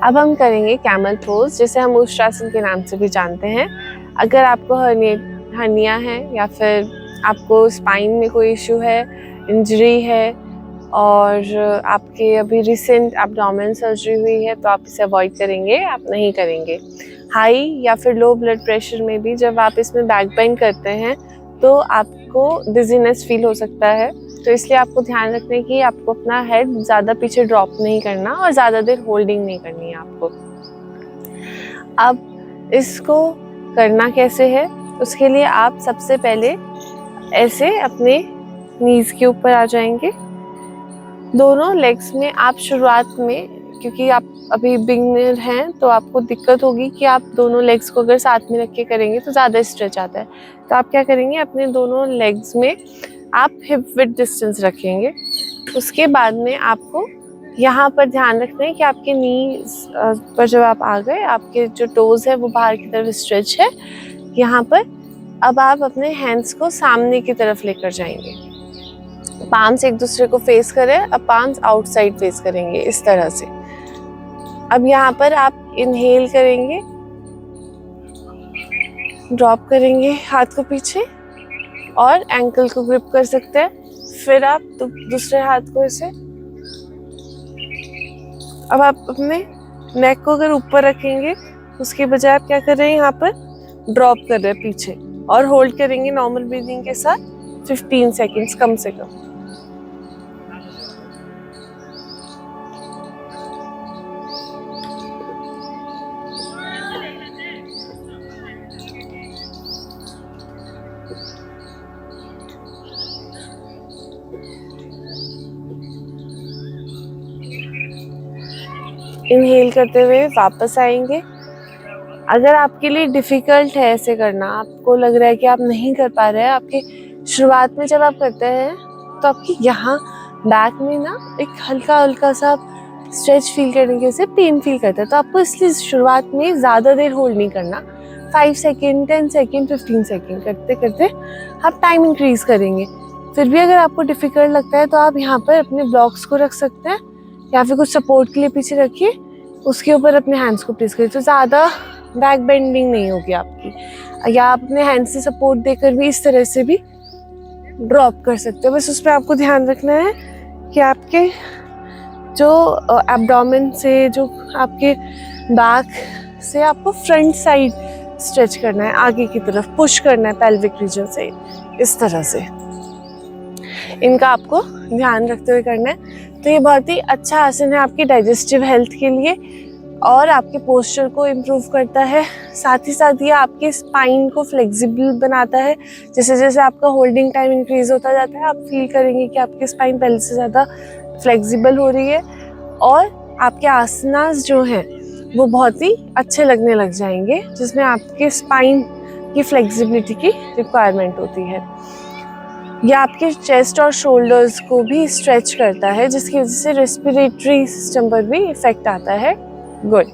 अब हम करेंगे कैमल पोज, जिसे हम उष्ट्रासन के नाम से भी जानते हैं। अगर आपको हर्निया है या फिर आपको स्पाइन में कोई इशू है, इंजरी है और आपके अभी रिसेंट एब्डोमेन सर्जरी हुई है, तो आप इसे अवॉइड करेंगे, आप नहीं करेंगे। हाई या फिर लो ब्लड प्रेशर में भी जब आप इसमें बैक बेंड करते हैं तो आपको डिजीनेस फील हो सकता है, तो इसलिए आपको ध्यान रखना है कि आपको अपना हेड ज़्यादा पीछे ड्रॉप नहीं करना और ज़्यादा देर होल्डिंग नहीं करनी है आपको। अब इसको करना कैसे है, उसके लिए आप सबसे पहले ऐसे अपने नीज़ के ऊपर आ जाएंगे। दोनों लेग्स में आप शुरुआत में, क्योंकि आप अभी बिगिनर हैं तो आपको दिक्कत होगी कि आप दोनों लेग्स को अगर साथ में रख के करेंगे तो ज़्यादा स्ट्रेच आता है। तो आप क्या करेंगे, अपने दोनों लेग्स में आप हिप विड्थ डिस्टेंस रखेंगे। उसके बाद में आपको यहाँ पर ध्यान रखना है कि आपके नीज पर जब आप आ गए, आपके जो टोज़ है वो बाहर की तरफ स्ट्रेच है यहाँ पर। अब आप अपने हैंड्स को सामने की तरफ लेकर जाएंगे, पाम्स एक दूसरे को फेस करें, अब पाम्स आउटसाइड फेस करेंगे इस तरह से। अब यहाँ पर आप इनहेल करेंगे, ड्रॉप करेंगे हाथ को पीछे और एंकल को ग्रिप कर सकते हैं। फिर आप दूसरे हाथ को ऐसे, अब आप अपने नेक को अगर ऊपर रखेंगे, उसके बजाय आप क्या कर रहे हैं, यहाँ पर ड्रॉप कर रहे हैं पीछे और होल्ड करेंगे नॉर्मल ब्रीदिंग के साथ 15 सेकेंड्स कम से कम। इनहेल करते हुए वापस आएंगे। अगर आपके लिए डिफ़िकल्ट है ऐसे करना, आपको लग रहा है कि आप नहीं कर पा रहे हैं, आपके शुरुआत में जब आप करते हैं तो आपकी यहाँ बैक में ना एक हल्का हल्का सा स्ट्रेच फील करने की वजह से पेन फील करता है, तो आपको इसलिए शुरुआत में ज़्यादा देर होल्ड नहीं करना। 5 सेकेंड, 10 सेकेंड, 15 सेकेंड करते करते आप टाइम इंक्रीज़ करेंगे। फिर भी अगर आपको डिफ़िकल्ट लगता है तो आप यहाँ पर अपने ब्लॉक्स को रख सकते हैं या फिर कुछ सपोर्ट के लिए पीछे रखिए, उसके ऊपर अपने हैंड्स को प्लेस करिए, तो ज़्यादा बैक बेंडिंग नहीं होगी आपकी। या आप अपने हैंड से सपोर्ट देकर भी इस तरह से भी ड्रॉप कर सकते हो। बस उस पर आपको ध्यान रखना है कि आपके जो एब्डोमेन से, जो आपके बैक से आपको फ्रंट साइड स्ट्रेच करना है, आगे की तरफ पुश करना है पेल्विक रीजन से, इस तरह से। इनका आपको ध्यान रखते हुए करना है। तो ये बहुत ही अच्छा आसन है आपकी डाइजेस्टिव हेल्थ के लिए और आपके पोस्चर को इम्प्रूव करता है। साथ ही साथ ये आपके स्पाइन को फ्लेक्सिबल बनाता है। जैसे जैसे आपका होल्डिंग टाइम इंक्रीज होता जाता है, आप फील करेंगे कि आपकी स्पाइन पहले से ज़्यादा फ्लेक्सिबल हो रही है और आपके आसनास जो हैं वो बहुत ही अच्छे लगने लग जाएंगे, जिसमें आपके स्पाइन की फ्लेक्सिबिलिटी की रिक्वायरमेंट होती है। यह आपके चेस्ट और शोल्डर्स को भी स्ट्रेच करता है, जिसकी वजह से रेस्पिरेटरी सिस्टम पर भी इफेक्ट आता है। गुड।